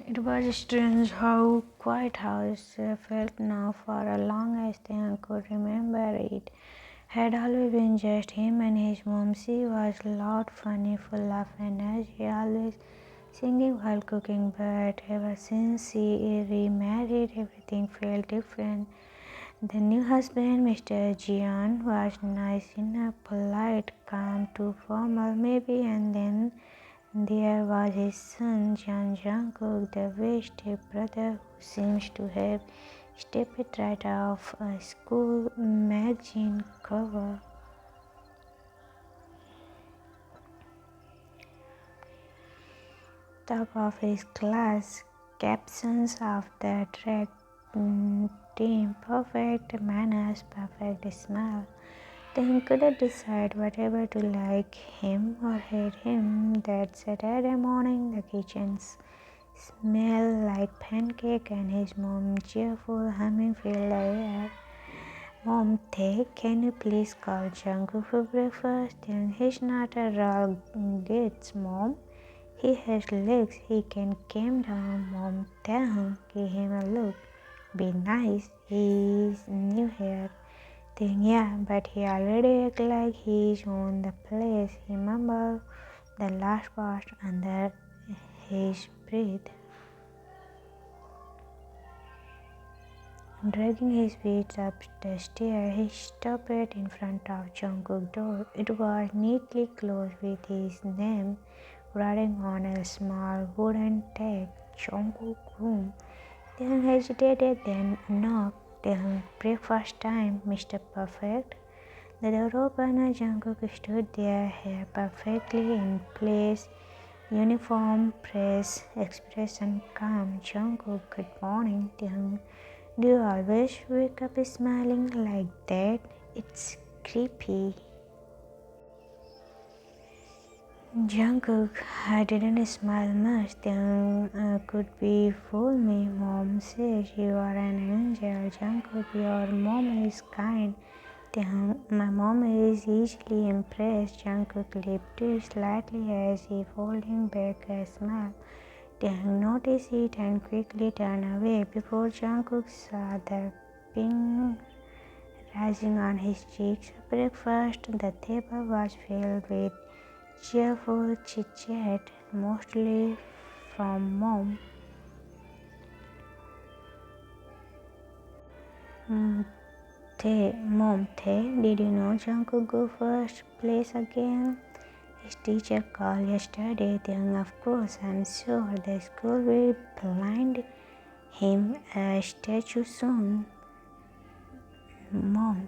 It was strange how quiet house felt now. For a long as Taehyung could remember, it had always been just him and his mom. She was loud, funny, full of energy, always singing while cooking. But ever since she remarried, everything felt different. The new husband, Mr. Jian, was nice enough, polite, calm, too formal maybe, and then there was his son, Jungkook, the way stepbrother who seems to have stepped right off a school magazine cover. Top of his class, captions of the track team, perfect manners, perfect smile. Then couldn't decide whether to like him or hate him. That Saturday morning, the kitchens smelled like pancake and his mom cheerful humming filled the air. Mom, can you please call Jungkook for breakfast? Then he's not a raw gets, Mom. He has legs, he can calm down. Mom, give him a look. Be nice, he's new here. Then yeah, but he already act like he's on the place. He mumbled the last part under his breath. Dragging his feet up the stairs, he stopped in front of Jungkook's door. It was neatly closed with his name writing on a small wooden tag, Jungkook Groom. Then hesitated, then knocked. Then breakfast time, Mr. Perfect. The door opened and Jungkook stood there, hair perfectly in place, uniform, press, expression calm. Jungkook, good morning. Then, do you always wake up smiling like that? It's creepy. Jungkook, I didn't smile much. Then could be fool me. Mom says you are an angel. Jungkook, your mom is kind. Then my mom is easily impressed. Jungkook lipped slightly as if holding back a smile. Then noticed it and quickly turned away before Jungkook saw the pink rising on his cheeks. Breakfast, the table was filled with cheerful chit-chat, mostly from Mom. Mom, did you know Jungkook go first place again? His teacher called yesterday. Then of course, I'm sure the school will blind him a statue soon. Mom,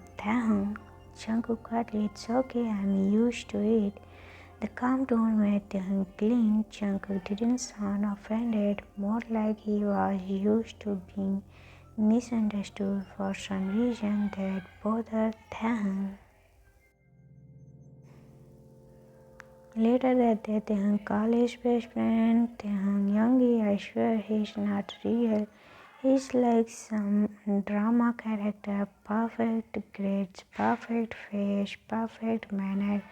Jungkook quietly, it's okay, I'm used to it. The calm tone made him clean. Jungkook didn't sound offended, more like he was used to being misunderstood for some reason that bothered him. Later that day, Taehyung called his best friend, Taehyung Youngie, I swear he's not real. He's like some drama character, perfect grades, perfect face, perfect manner.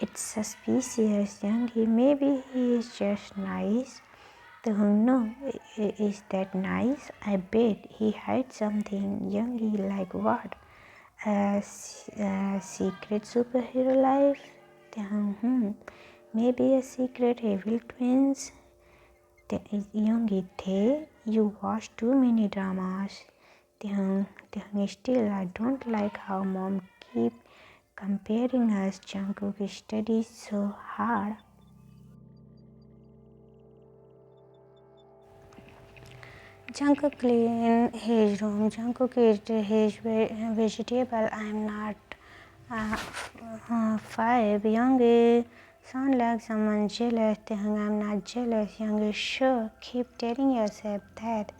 It's suspicious, Youngie. Maybe he is just nice. Taehyung, no, is that nice? I bet he hides something. Youngie, like what? A secret superhero life? Taehyung, maybe a secret evil twins? Youngie, you watch too many dramas. Taehyung, still I don't like how mom keep comparing us. Jungkook studies so hard. Jungkook clean his room. Jungkook eat his vegetable. I'm not 5. Youngie sound like someone jealous. I'm not jealous. Youngie, sure. Keep telling yourself that.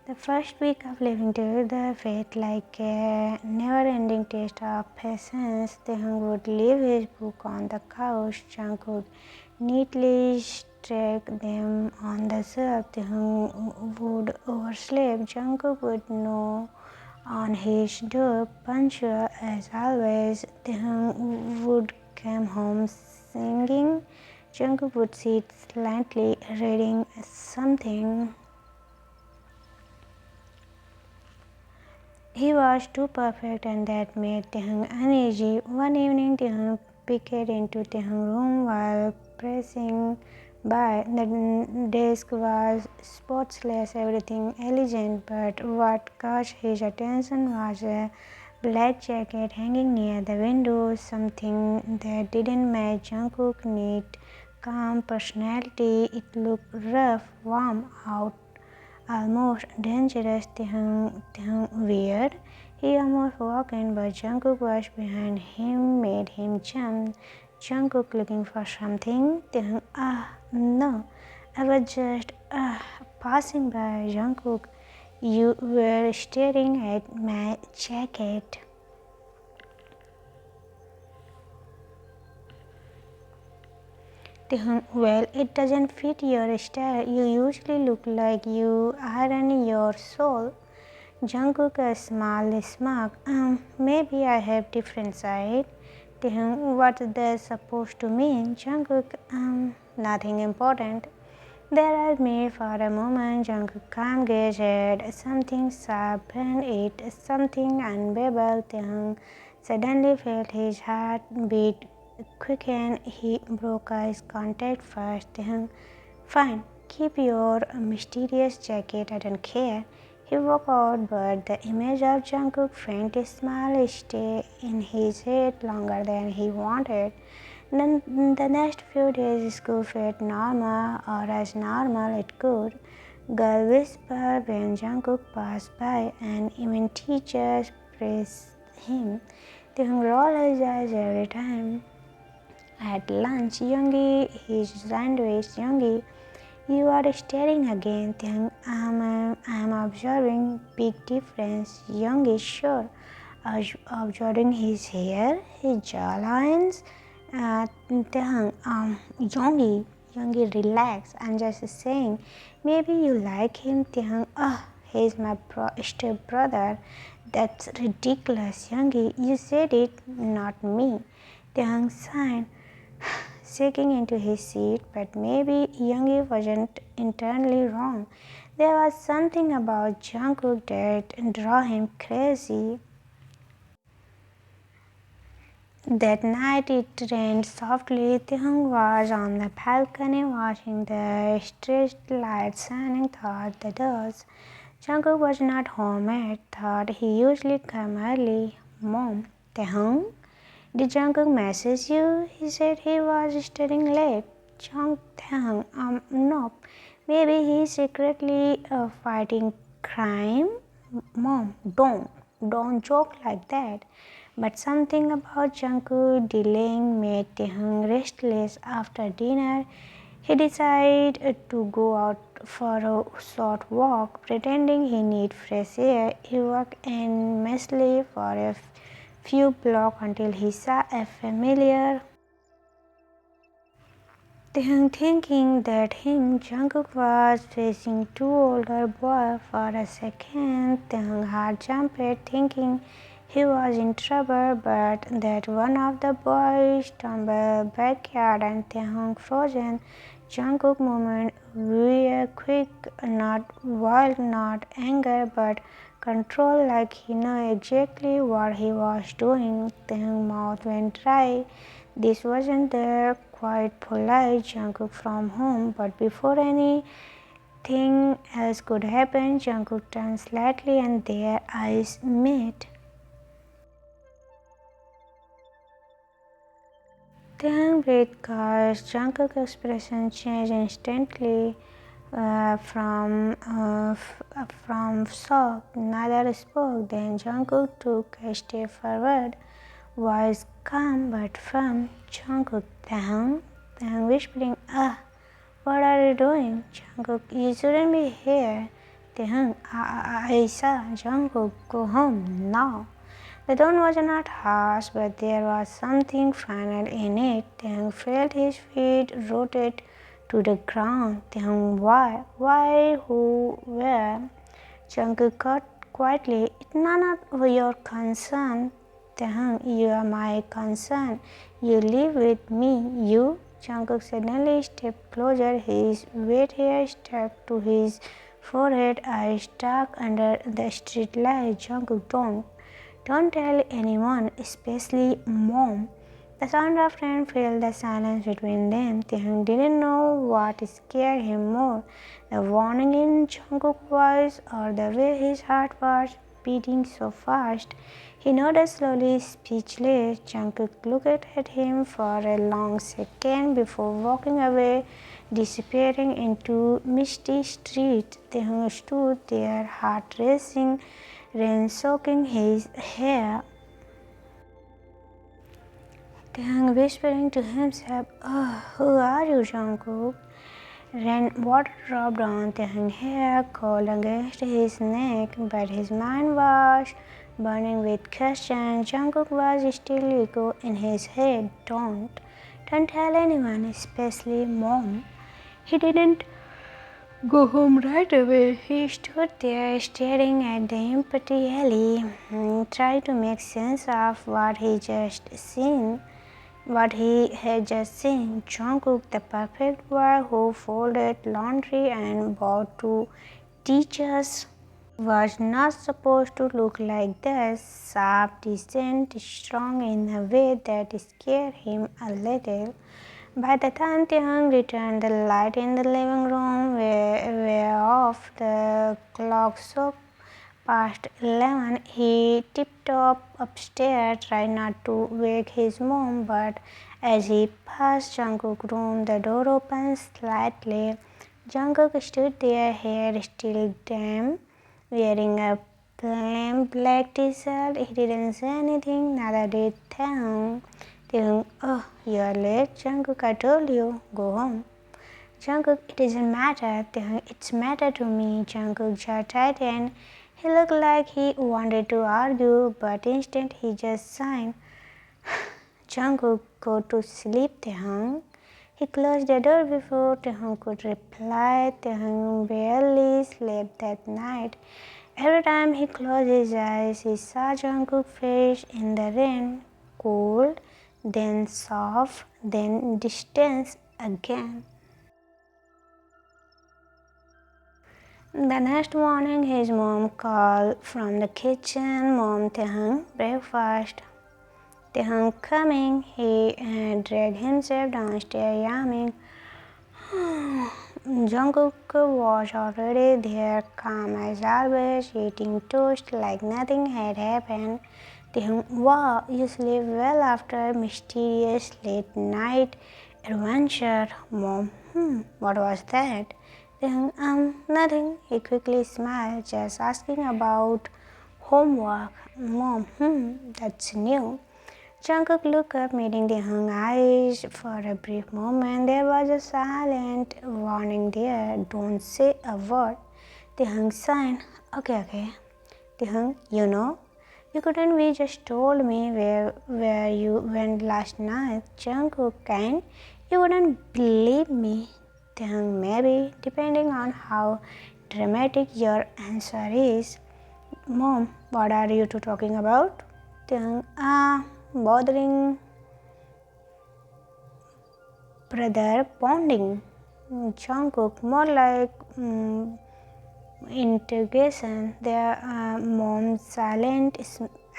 The first week of living together felt like a never-ending test of patience. Taehyung would leave his book on the couch. Jungkook neatly stack them on the shelf. Taehyung would oversleep. Jungkook would knock on his door, punctual as always. Taehyung would come home singing. Jungkook would sit silently reading something. He was too perfect and that made Taehyung uneasy. One evening, Taehyung peeked into Taehyung's room while pressing by. The desk was spotless, everything elegant, but what caught his attention was a black jacket hanging near the window, something that didn't match Jungkook's neat, calm personality. It looked rough, warm out, almost dangerous. Taehyung weird. He almost walked in, but Jungkook was behind him, made him jump. Jungkook looking for something. Taehyung, no, I was just passing by. Jungkook, you were staring at my jacket. Well, it doesn't fit your style. You usually look like you iron your soul. Jungkook smiled smug. Maybe I have different side. What's that supposed to mean? Jungkook, nothing important. Their eyes met for a moment. Jungkook calm gaze at something sharpened it, something unbearable. Taehyung suddenly felt his heart beat quicken. He broke eye contact first. Taehyung, fine, keep your mysterious jacket, I don't care. He walked out, but the image of Jungkook's faint smile stayed in his head longer than he wanted. Then the next few days, school felt normal, or as normal it could. Girls whispered when Jungkook passed by, and even teachers praised him. They rolled his eyes every time. At lunch, Yoongi, his sandwich, Yoongi, you are staring again. I'm observing big difference. Yoongi, sure. Observing his hair, his jawlines. Yoongi, relax. I'm just saying, maybe you like him. He's my stepbrother. That's ridiculous. Yoongi, you said it, not me. Taehyung sighed, shaking into his seat, but maybe Yoongi wasn't entirely wrong. There was something about Jungkook that drove him crazy. That night it rained softly. Taehyung was on the balcony watching the street lights shining through the doors. Jungkook was not home yet. Thought he usually came early. Mom, Taehyung? Did Jungkook message you? He said he was studying late. Taehyung, nope. Maybe he's secretly fighting crime. Mom, don't joke like that. But something about Jungkook delaying made Taehyung restless. After dinner, he decided to go out for a short walk, pretending he needed fresh air. He walked aimlessly for a few blocks until he saw a familiar Taehyung, thinking that Jungkook was facing two older boys. For a second, Taehyung's heart jumped, thinking he was in trouble, but that one of the boys stumbled backyard and Taehyung frozen. Jungkook's movements were quick, not wild, not anger, but control, like he knew exactly what he was doing. Taehyung's mouth went dry. This wasn't the quite polite Jungkook from home, but before anything else could happen, Jungkook turned slightly and their eyes met. Taehyung breathed caught. Jungkook's expression changed instantly from shock. Neither spoke. Then Jungkook took a step forward, voice calm but firm. Jungkook, Taehyung whispering, what are you doing? Jungkook, you shouldn't be here. Taehyung, I saw. Jungkook, go home now. The tone was not harsh, but there was something final in it. Taehyung felt his feet rooted to the ground. Taehyung, why? Why? Who? Where? Jungkook cut quietly. It's none of your concern. Taehyung, you are my concern. You live with me. You? Jungkook suddenly stepped closer. His wet hair stuck to his forehead are stuck under the street light. Jungkook, don't tell anyone, especially mom. The sound of rain filled the silence between them. Taehyung didn't know what scared him more, the warning in Jungkook's voice or the way his heart was beating so fast. He nodded slowly, speechless. Jungkook looked at him for a long second before walking away, disappearing into misty streets. Taehyung stood there, heart racing, rain soaking his hair. Taehyung whispering to himself, "Oh, who are you, Jungkook?" Rain water dropped on Taehyung's hair, cold against his neck, but his mind was burning with questions. Jungkook was still echo in his head. Don't tell anyone, especially mom. He didn't go home right away. He stood there staring at the empty alley, trying to make sense of what he had just seen. Jungkook, the perfect boy who folded laundry and bought to teachers, was not supposed to look like this. Sharp, decent, strong in a way that scared him a little. By the time Taehyung returned, the light in the living room were off. The clock so past 11. He tiptoed upstairs, tried not to wake his mom, but as he passed Jungkook's room, the door opened slightly. Jungkook stood there, hair still damp, wearing a plain black t-shirt. He didn't say anything, neither did Taehyung. Taehyung, "Oh, you're late, Jungkook. I told you, go home." Jungkook, "It doesn't matter." Taehyung, "It's matter to me." Jungkook's jaw tightened. He looked like he wanted to argue, but instead he just sighed. Jungkook, "Go to sleep, Taehyung." He closed the door before Taehyung could reply. Taehyung barely slept that night. Every time he closed his eyes, he saw Jungkook's face in the rain, cold, then soft, then distant again. The next morning, his mom called from the kitchen. "Mom, Taehyung, breakfast." Taehyung coming. He dragged himself downstairs, yawning. Jungkook was already there, calm as always, eating toast like nothing had happened. Taehyung, "Wow, you sleep well after a mysterious late night adventure." Mom, what was that?" Taehyung, nothing. He quickly smiled, just asking about homework. Mom, that's new. Jungkook looked up, meeting Taehyung's eyes. For a brief moment, there was a silent warning there. "Don't say a word." Taehyung sighed. Okay. Taehyung, you couldn't be just told me where you went last night. Jungkook, kind, you wouldn't believe me. Taehyung, maybe, depending on how dramatic your answer is. Mom, what are you two talking about? Taehyung, bothering brother bonding. Jungkook, more like interrogation. Their mom silent,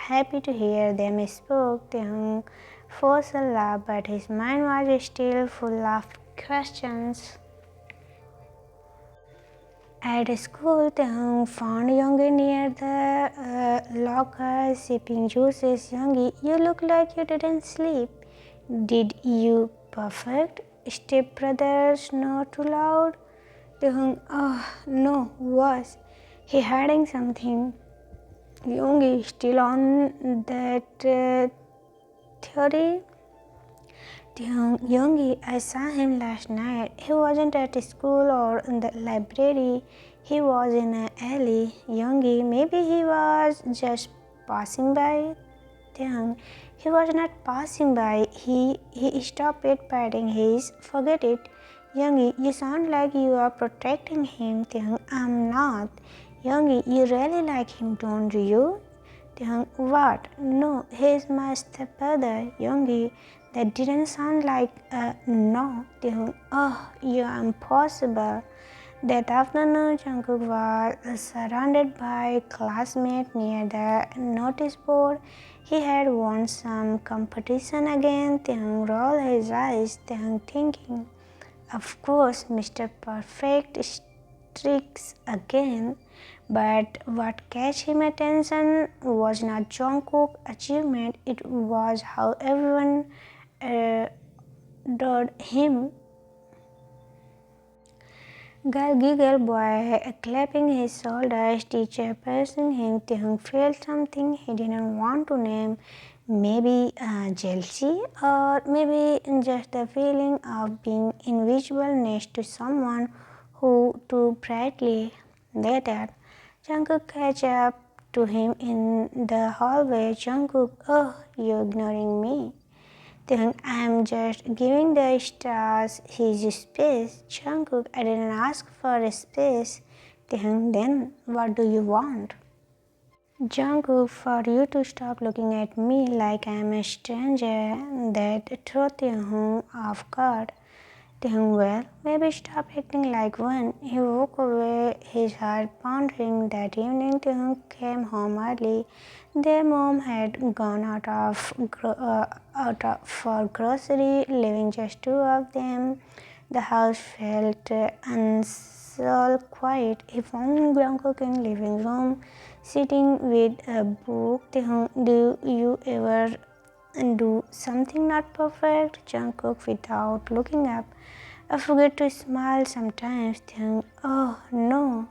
happy to hear them spoke. Taehyung forced a laugh, but his mind was still full of questions. At school, Taehyung found Youngie near the locker, sipping juices. "Youngie, you look like you didn't sleep. Did you perfect stepbrother snore too loud?" Taehyung, no, was he hiding something? Youngie, still on that theory? Youngie, I saw him last night. He wasn't at school or in the library. He was in an alley. Youngie, maybe he was just passing by. Taehyung, he was not passing by. He stopped patting his. Forget it. Youngie, you sound like you are protecting him. Taehyung, I'm not. Youngie, you really like him, don't you? Taehyung, what? No, he's my stepbrother. Youngie, that didn't sound like a no. Taehyung, you're impossible. That afternoon, Jungkook was surrounded by classmates near the notice board. He had won some competition again. Taehyung rolled his eyes, Taehyung thinking, of course, Mr. Perfect streaks again. But what catch him attention was not Jungkook's achievement, it was how everyone adored him. Girl giggle, boy clapping his shoulders, teacher praising him. Taehyung felt something he didn't want to name. Maybe jealousy, or maybe just the feeling of being invisible next to someone who too brightly. Later, Jungkook catch up to him in the hallway. Jungkook, oh, you're ignoring me. Then I'm just giving the stars his space. Jungkook, I didn't ask for space. Then what do you want? Jungkook, for you to stop looking at me like I'm a stranger. That threw Taehyung off guard. Taehyung, well, maybe stop acting like one. He woke away, his heart pounding. That evening, Taehyung came home early. Their mom had gone for grocery, leaving just two of them. The house felt unsolved quiet. He found Jungkook in living room, sitting with a book. Taehyung, do you ever do something not perfect? Jungkook, without looking up, I forget to smile sometimes. Taehyung, oh no.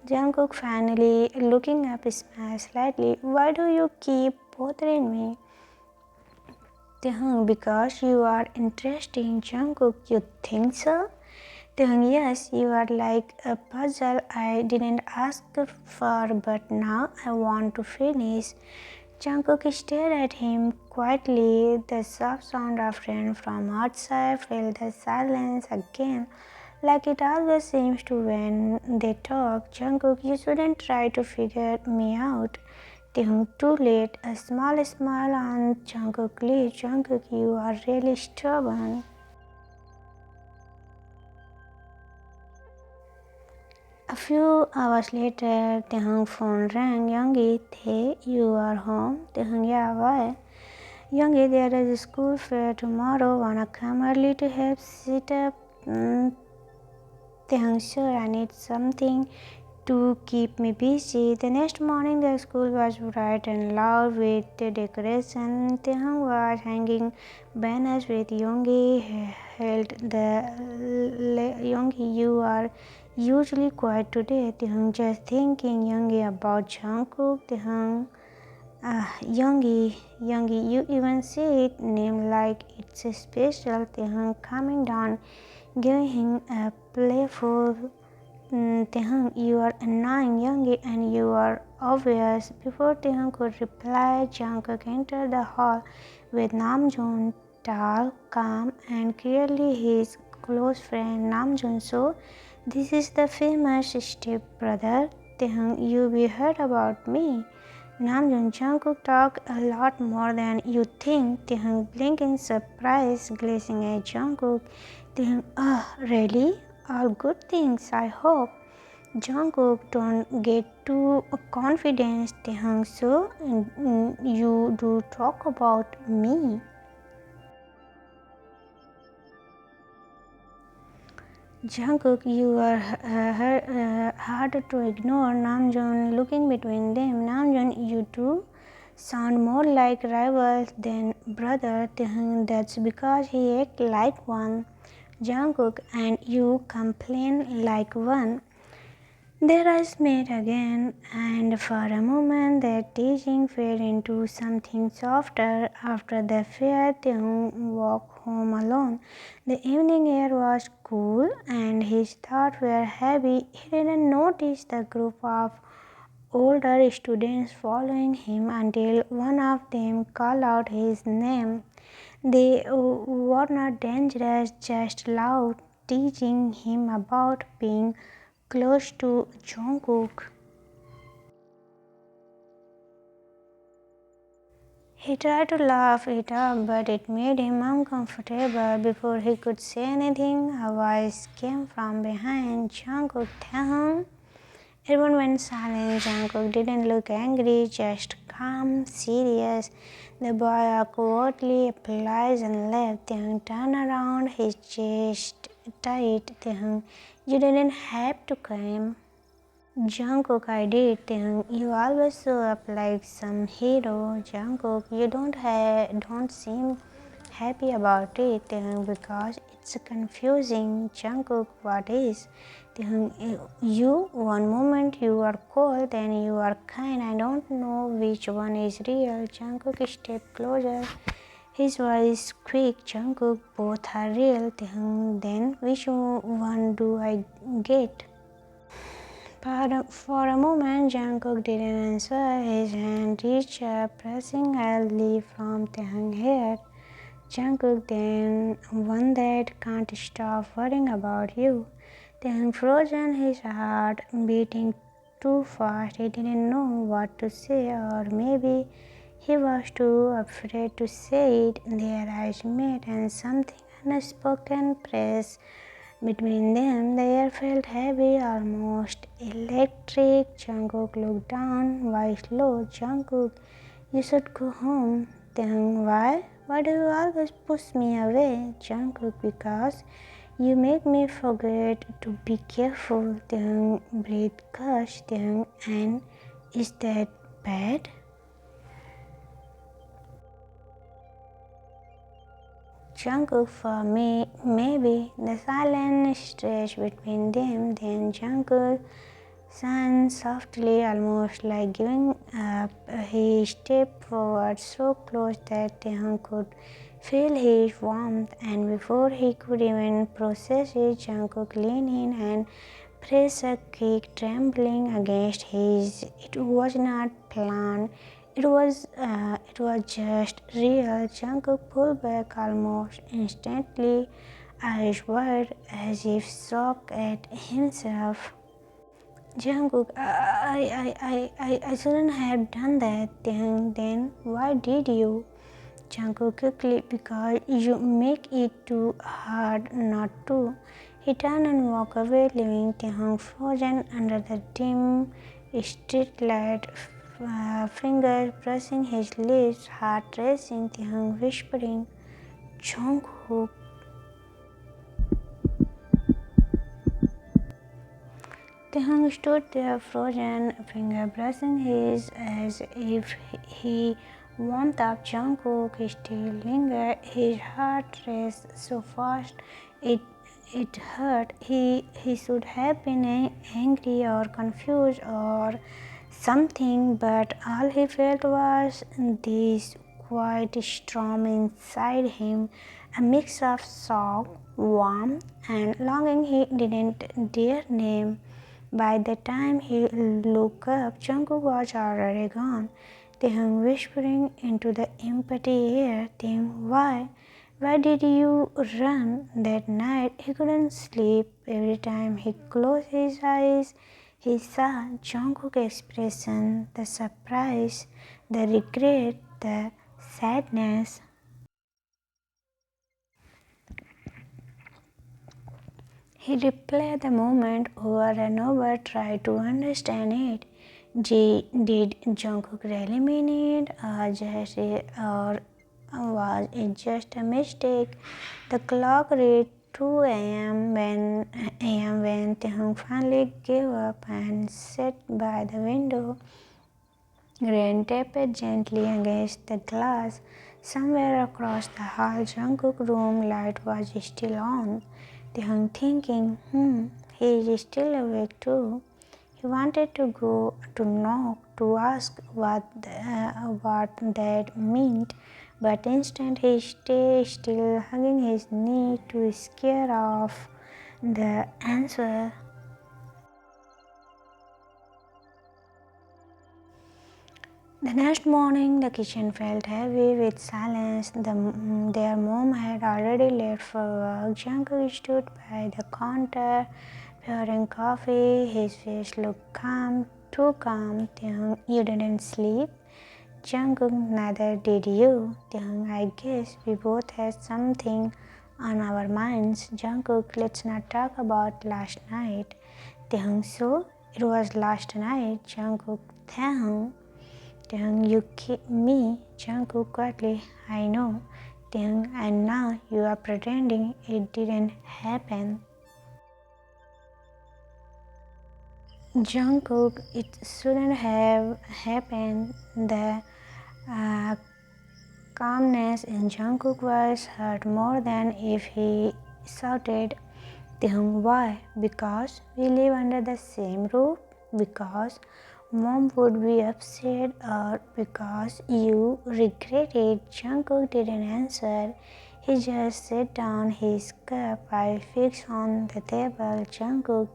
Jungkook, finally looking up, smiled slightly. Why do you keep bothering me? Taehyung, because you are interesting. Jungkook, you think so? Taehyung, yes, you are like a puzzle I didn't ask for, but now I want to finish. Jungkook stared at him quietly. The soft sound of rain from outside filled the silence again, like it always seems to when they talk. Jungkook, you shouldn't try to figure me out. Taehyung, too late. A small smile on Jungkook's lips. Jungkook, you are really stubborn. A few hours later, Taehyung's phone rang. Youngie, hey, you are home? Taehyung, yeah, why? Youngie, there is a school fair tomorrow. Wanna come early to help set up? Taehyung, sure, I need something to keep me busy. The next morning, the school was bright and loud with the decoration. Taehyung was hanging banners with Yoongi held the Yoongi, you are usually quiet today. Taehyung, just thinking. Yoongi, about Jungkook. Taehyung, Yoongi, you even say it name like it's special. Taehyung, coming down, giving him a playful Taehyung, you are annoying, Yoongi, and you are obvious. Before Taehyung could reply, Jungkook entered the hall with Namjoon, tall, calm, and clearly his close friend Namjoon. So, this is the famous stepbrother. Taehyung, you heard about me. Namjoon, Jungkook talk a lot more than you think. Taehyung blinking surprise, gazing at Jungkook. Taehyung, oh, really? All good things, I hope. Jungkook, don't get too confident. Taehyung, so you do talk about me. Jungkook, you are hard to ignore. Namjoon looking between them. Namjoon, you two sound more like rivals than brother. Taehyung, that's because he act like one. Jungkook, and you complain like one. Their eyes met again, and for a moment their teasing fell into something softer. After the fair, they walked home alone. The evening air was cool, and his thoughts were heavy. He didn't notice the group of older students following him until one of them called out his name. They were not dangerous, just loud, teasing him about being close to Jungkook. He tried to laugh it off, but it made him uncomfortable. Before he could say anything, a voice came from behind. Jungkook, Taehyung. Everyone went silent. Jungkook didn't look angry, just calm, serious. The boy awkwardly apologized and left. Taehyung turned around, his chest tight. Taehyung, you didn't have to come. Jungkook, I did. Taehyung, you always show up like some hero. Jungkook, you don't seem happy about it. Taehyung, because it's confusing. Jungkook, what is? Taehyung, you one moment you are cold, then you are kind. I don't know which one is real. Jungkook stepped closer. His voice quick. Jungkook, both are real. Taehyung, then which one do I get? For a moment, Jungkook didn't answer. His hand reached up, pressing heavily from Taehyung's hair. Jungkook, then one that can't stop worrying about you. Taehyung frozen, his heart beating too fast. He didn't know what to say, or maybe he was too afraid to say it. Their eyes met, and something unspoken pressed between them. The air felt heavy, almost electric. Jungkook looked down, voice low. Jungkook, you should go home. Taehyung, why? Why do you always push me away? Jungkook, because you make me forget to be careful. Taehyung breathed cursed. Taehyung, and is that bad? Jungkook, for me, maybe. The silence stretched between them. Then Jungkook sighed softly, almost like giving up. He stepped forward so close that Taehyung could feel his warmth, and before he could even process it, Jungkook leaned in and pressed a quick, trembling against his. It was not planned. It was just real. Jungkook pulled back almost instantly, eyes wide, as if shocked at himself. Jungkook, I shouldn't have done that. Then why did you? Jungkook quickly, because you make it too hard not to. He turned and walked away, leaving Taehyung frozen under the dim streetlight, fingers pressing his lips, heart racing. Taehyung whispering, Jungkook. Taehyung stood there frozen, finger pressing his as if he warmed up. Jungkook still lingered. His heart raced so fast it hurt. He should have been angry or confused or something, but all he felt was this quiet storm inside him, a mix of shock, warmth, and longing he didn't dare name. By the time he looked up, Jungkook was already gone. Taehyung whispering into the empty air, Taehyung, why? Why did you run that night? He couldn't sleep. Every time he closed his eyes, he saw Jungkook's expression, the surprise, the regret, the sadness. He replayed the moment over and over, tried to understand it. Did Jungkook really mean it, or was it just a mistake? The clock read 2 a.m. when Taehyung finally gave up and sat by the window. Rain tapped gently against the glass. Somewhere across the hall, Jungkook's room light was still on. Taehyung thinking, he is still awake too. He wanted to go to knock to ask what that meant, but instant he stayed still, hugging his knee to scare off the answer. The next morning, the kitchen felt heavy with silence. Their mom had already left for work. Jungkook stood by the counter, pouring coffee. His face looked calm, too calm. Taehyung, you didn't sleep? Jungkook, neither did you. I guess we both had something on our minds. Jungkook, let's not talk about last night. So it was last night. Jungkook, you keep me. Jungkook quietly, I know. And now you are pretending it didn't happen. Jungkook, it shouldn't have happened. The calmness in Jungkook's voice hurt more than if he shouted. Why? Because we live under the same roof? Because mom would be upset, or because you regret it? Jungkook didn't answer. He just set down his cup. I fixed on the table. Jungkook,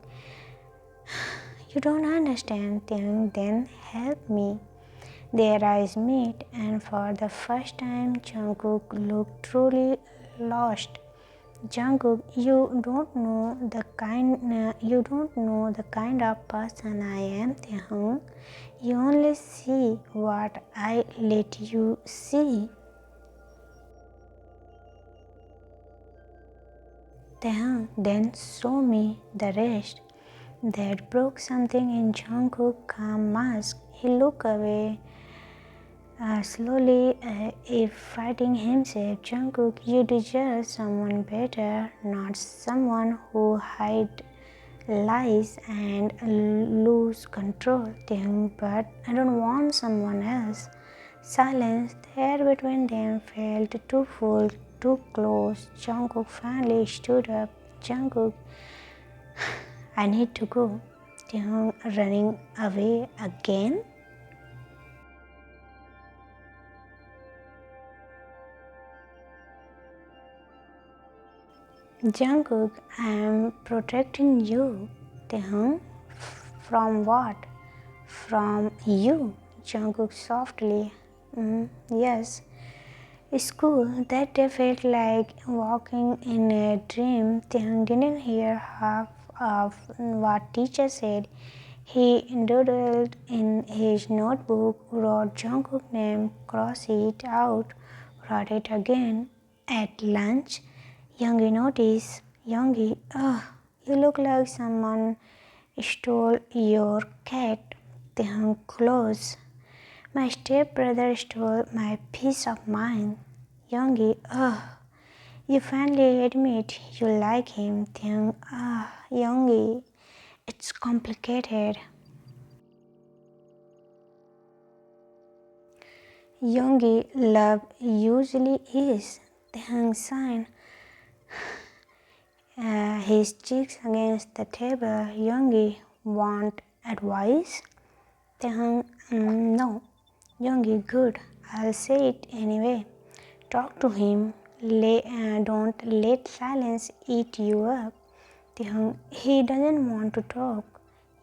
you don't understand. Then help me. Their eyes met, and for the first time, Jungkook looked truly lost. Jungkook, you don't know the kind of person I am, Taehyung. You only see what I let you see. Taehyung, then show me the rest. That broke something in Jungkook's calm mask. He looked away. Slowly, if fighting himself, Jungkook, you deserve someone better, not someone who hides lies and lose control. But I don't want someone else. Silence there between them felt too full, too close. Jungkook finally stood up. Jungkook, I need to go. Running away again? Jungkook, I am protecting you. From what? From you. Jungkook softly. Yes. School, that day felt like walking in a dream. Taehyung didn't hear half of what teacher said. He doodled in his notebook, wrote Jungkook's name, crossed it out, wrote it again. At lunch, Youngie noticed. Youngie, you look like someone stole your cat. Taehyung close. My stepbrother stole my peace of mind. Youngie, you finally admit you like him. Youngie, it's complicated. Youngie, love usually is. Taehyung signed his cheeks against the table. Youngie, want advice? Taehyung, no. Youngie, good. I'll say it anyway. Talk to him. Don't let silence eat you up. He doesn't want to talk.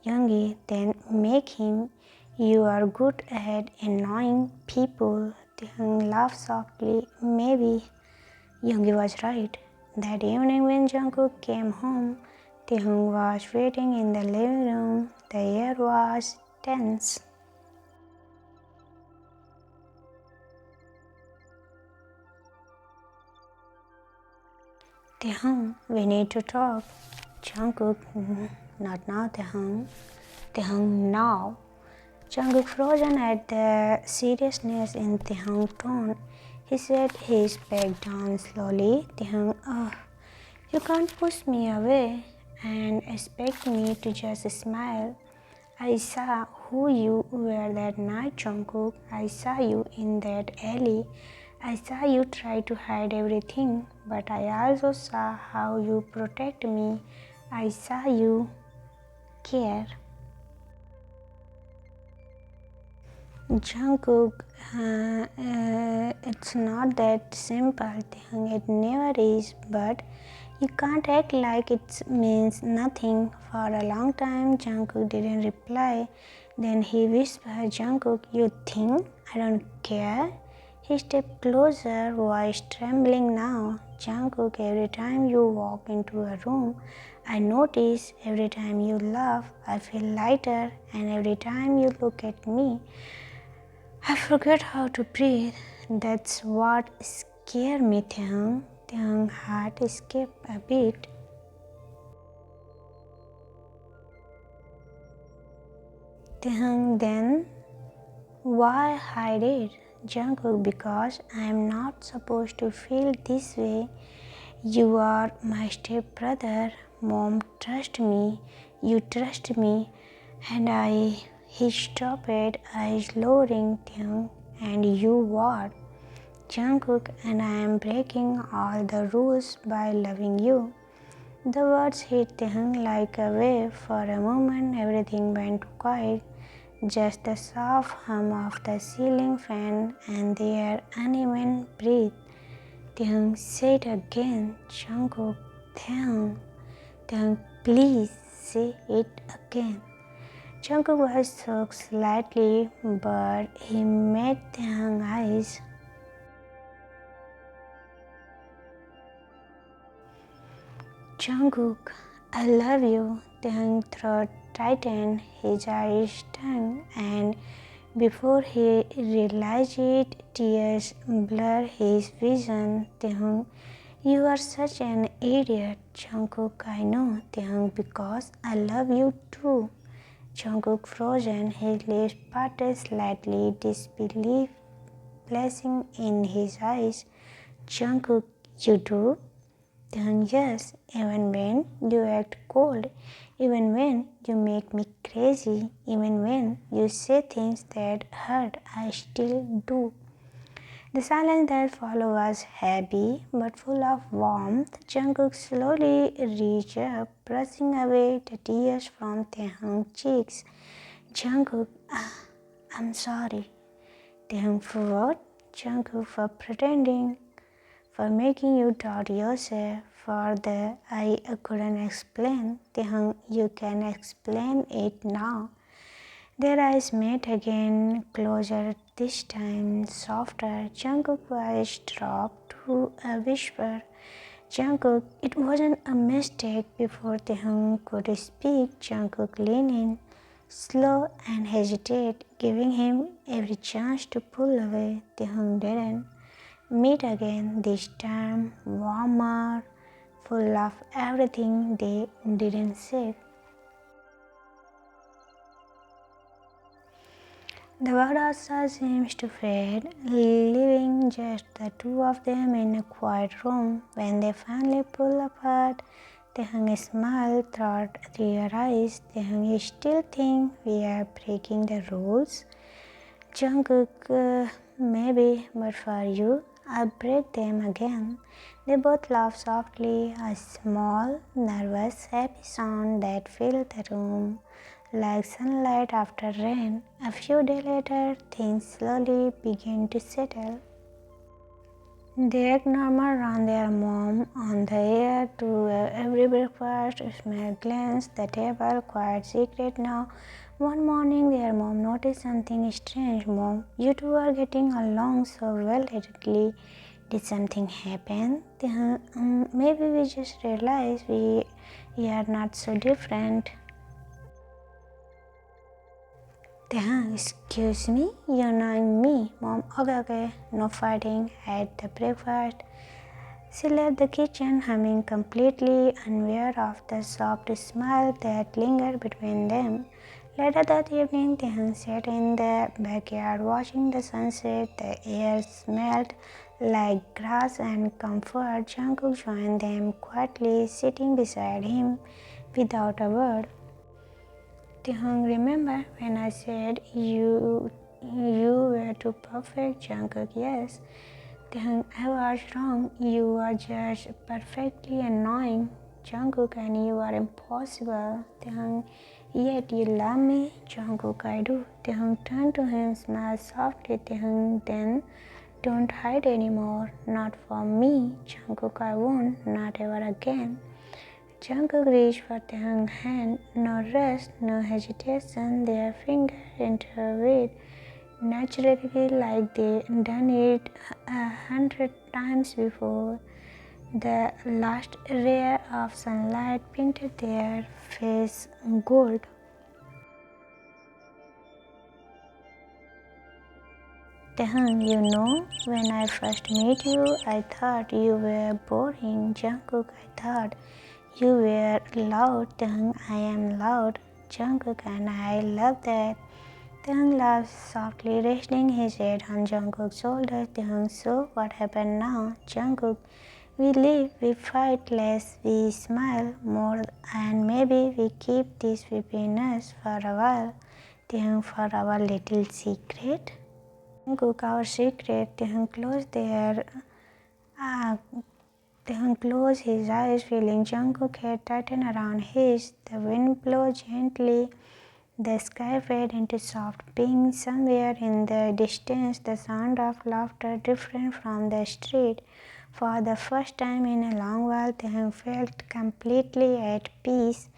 Youngie, then make him. You are good at annoying people. Taehyung laughed softly. Maybe. Youngie was right. That evening when Jungkook came home, Taehyung was waiting in the living room. The air was tense. Taehyung, we need to talk. Jungkook, not now, Taehyung. Taehyung, now. Jungkook frozen at the seriousness in Taehyung's tone. He set his back down slowly. Taehyung, you can't push me away and expect me to just smile. I saw who you were that night, Jungkook. I saw you in that alley. I saw you try to hide everything, but I also saw how you protect me. I saw you care. Jungkook, it's not that simple. It never is, but you can't act like it means nothing. For a long time, Jungkook didn't reply. Then he whispered, Jungkook, you think I don't care? He stepped closer, voice trembling now. Jungkook, every time you walk into a room, I notice. Every time you laugh, I feel lighter. And every time you look at me, I forgot how to breathe. That's what scared me, Taehyung. Taehyung heart skipped a beat. Taehyung, then why hide it? Jungkook, because I'm not supposed to feel this way. You are my stepbrother. Mom, trust me. You trust me. And he stopped, eyes lowering Taehyung. And you what? Jungkook, and I am breaking all the rules by loving you. The words hit Taehyung like a wave. For a moment, everything went quiet. Just the soft hum of the ceiling fan and their uneven breath. Taehyung said again, Jungkook, Taehyung, Taehyung, please say it again. Jungkook was shook slightly, but he met Taehyung's eyes. Jungkook, I love you. Taehyung's throat tightened, his eyes stung, and before he realized it, tears blurred his vision. Taehyung, you are such an idiot. Jungkook, I know, Taehyung, because I love you too. Jungkook frozen, his lips parted slightly, disbelief flashing in his eyes. Jungkook, you do? Then yes, even when you act cold, even when you make me crazy, even when you say things that hurt, I still do. The silence that followed was heavy but full of warmth. Jungkook slowly reached up, brushing away the tears from Taehyung's cheeks. Jungkook, I'm sorry. Taehyung, for what? Jungkook, for pretending, for making you doubt yourself, for the I couldn't explain. Taehyung, you can explain it now. Their eyes met again, closer this time, softer. Jungkook's voice dropped to a whisper. Jungkook, it wasn't a mistake. Before Taehyung could speak, Jungkook leaned in, slow and hesitate, giving him every chance to pull away. Taehyung didn't. Meet again, this time warmer, full of everything they didn't say. The world outside seems to fade, leaving just the two of them in a quiet room. When they finally pull apart, Taehyung smiled through their eyes. Taehyung, you still think we are breaking the rules? Jungkook, maybe, but for you, I'll break them again. They both laughed softly, a small, nervous, happy sound that filled the room like sunlight after rain. A few days later, things slowly began to settle. They act normal around their mom, on the air to every breakfast, smell glanced the table, quiet secret now. One morning their mom noticed something strange. Mom, you two are getting along so well lately. Did something happen? Maybe we just realized we are not so different. Excuse me, you're knowing me. Mom, okay, no fighting at the breakfast. She left the kitchen humming, completely unaware of the soft smile that lingered between them. Later that evening, Taehyung sat in the backyard watching the sunset. The air smelled like grass and comfort. Jungkook joined them quietly, sitting beside him without a word. Taehyung, remember when I said you were too perfect? Jungkook, yes. Taehyung, I was wrong. You are just perfectly annoying. Jungkook, and you are impossible. Taehyung, yet you love me. Jungkook, I do. Taehyung turned to him, smiled softly. Taehyung, then don't hide anymore. Not from me. Jungkook, I won't. Not ever again. Jungkook reached for Taehyung's hand. No rush, no hesitation. Their fingers intertwined naturally, like they done it 100 times before. The last ray of sunlight painted their face gold. You know, when I first met you, I thought you were boring. Jungkook, I thought you were loud. I am loud. Jungkook, and I love that. Laughs softly, resting his head on Jungkook's shoulder. So what happened now? Jungkook, we live, we fight less, we smile more, and maybe we keep this between us for a while. For our little secret. Jungkook, our secret. Uh, closed his eyes, feeling Jungkook's head tighten around his. The wind blew gently. The sky faded into soft pink. Somewhere in the distance, the sound of laughter different from the street. For the first time in a long while, Taehyung felt completely at peace.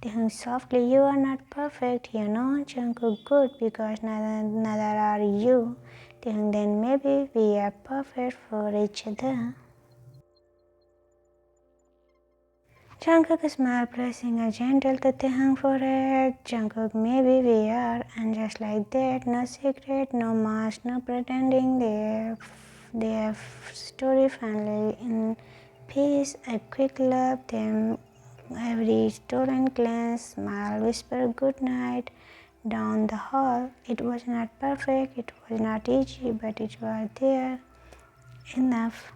Taehyung softly, you are not perfect, you know. Jungkook, good, because neither are you. Taehyung, then maybe we are perfect for each other. Jungkook smiled, pressing a gentle to Taehyung's forehead. Jungkook, maybe we are, and just like that, no secret, no mask, no pretending. Their story finally in peace. A quick love, them every stolen glance, smile, whisper good night down the hall. It was not perfect, it was not easy, but it was there enough.